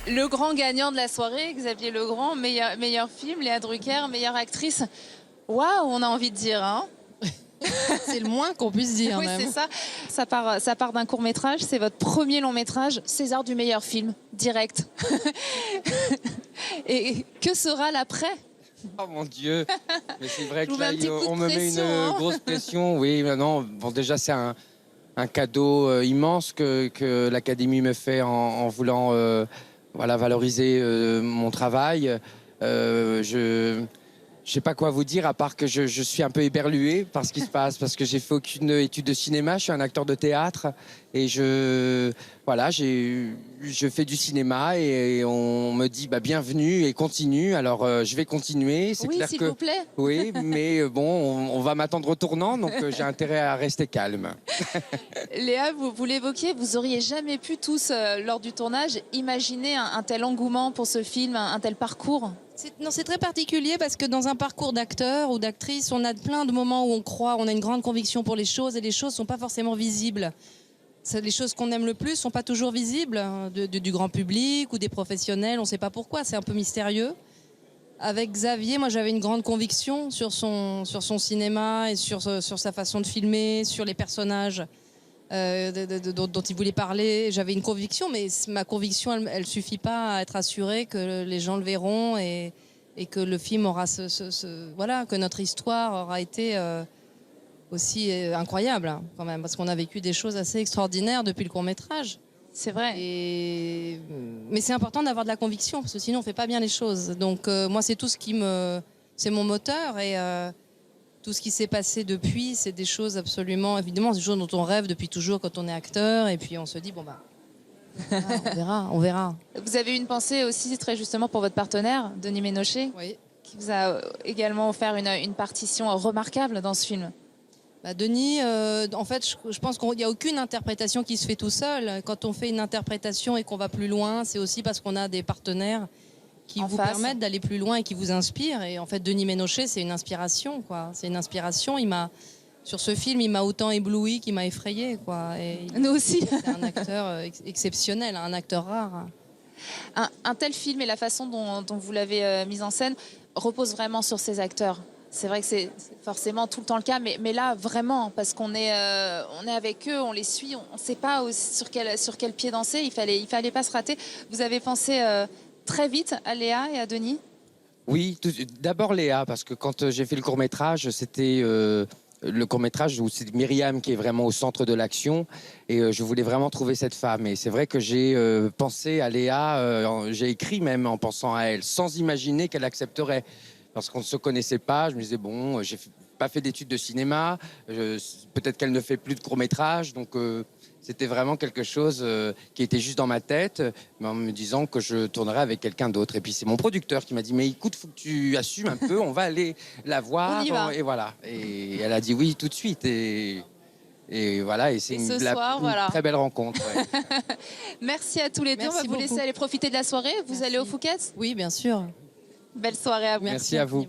Le grand gagnant de la soirée, Xavier Legrand, meilleur film, Léa Drucker, meilleure actrice. Waouh, on a envie de dire, hein. C'est le moins qu'on puisse dire. Oui, même. c'est ça. Ça part d'un court-métrage, c'est votre premier long-métrage, César du meilleur film, direct. Et que sera l'après? Oh mon Dieu. Mais c'est vrai Je que vous mets là, un petit coup de on me met pression, une hein. grosse pression. Oui, non. Bon, déjà, c'est un cadeau immense que l'Académie me fait en voulant voilà, valoriser mon travail. Je sais pas quoi vous dire, à part que je suis un peu éberlué par ce qui se passe, parce que j'ai fait aucune étude de cinéma, je suis un acteur de théâtre, et voilà, je fais du cinéma, et on me dit bah, bienvenue et continue. Alors je vais continuer, c'est Oui, clair s'il que vous plaît. oui, mais bon, on va m'attendre au tournant, donc j'ai intérêt à rester calme. Léa, vous l'évoquiez, vous auriez jamais pu tous, lors du tournage, imaginer un tel engouement pour ce film, un tel parcours? Non, c'est très particulier parce que dans un parcours d'acteur ou d'actrice, on a plein de moments où on croit, on a une grande conviction pour les choses et les choses ne sont pas forcément visibles. Les choses qu'on aime le plus ne sont pas toujours visibles du grand public ou des professionnels, on ne sait pas pourquoi, c'est un peu mystérieux. Avec Xavier, moi j'avais une grande conviction sur son cinéma et sur sa façon de filmer, sur les personnages dont il voulait parler. J'avais une conviction, mais ma conviction, elle suffit pas à être assurée que les gens le verront et que le film aura voilà, que notre histoire aura été aussi incroyable hein, quand même, parce qu'on a vécu des choses assez extraordinaires depuis le court-métrage. C'est vrai. Mais c'est important d'avoir de la conviction, parce que sinon on fait pas bien les choses. Donc moi, c'est tout ce qui c'est mon moteur et tout ce qui s'est passé depuis, c'est des choses absolument, évidemment, c'est des choses dont on rêve depuis toujours quand on est acteur, et puis on se dit, bon bah, on verra. Vous avez une pensée aussi très justement pour votre partenaire, Denis Ménochet, Oui. qui vous a également offert une partition remarquable dans ce film. Bah, Denis, en fait, je pense qu'il n'y a aucune interprétation qui se fait tout seul. Quand on fait une interprétation et qu'on va plus loin, c'est aussi parce qu'on a des partenaires qui vous permettent d'aller plus loin et qui vous inspirent. Et en fait, Denis Ménochet, c'est une inspiration, quoi. C'est une inspiration. Sur ce film, il m'a autant ébloui qu'il m'a effrayé, quoi. Et nous aussi. C'est un acteur exceptionnel, un acteur rare. Un tel film et la façon dont vous l'avez mis en scène repose vraiment sur ces acteurs. C'est vrai que c'est forcément tout le temps le cas, mais là, vraiment, parce qu'on est avec eux, on les suit, on ne sait pas sur quel pied danser, il fallait pas se rater. Vous avez pensé très vite à Léa et à Denis? Oui, d'abord Léa, parce que quand j'ai fait le court-métrage, c'était le court-métrage où c'est Myriam qui est vraiment au centre de l'action, et je voulais vraiment trouver cette femme. Et c'est vrai que j'ai pensé à Léa, j'ai écrit même en pensant à elle, sans imaginer qu'elle accepterait. Parce qu'on ne se connaissait pas, je me disais, bon, j'ai pas fait d'études de cinéma, peut-être qu'elle ne fait plus de court-métrage, donc c'était vraiment quelque chose qui était juste dans ma tête, mais en me disant que je tournerais avec quelqu'un d'autre. Et puis c'est mon producteur qui m'a dit, mais écoute, faut que tu assumes un peu, on va aller la voir. On y va. Et voilà. Et elle a dit oui tout de suite. Et voilà, et c'est une très belle rencontre. Ouais. Merci à tous les deux. On va vous laisser aller profiter de la soirée. Vous allez au Fouquet's? Oui, bien sûr. Belle soirée à vous. Merci à vous.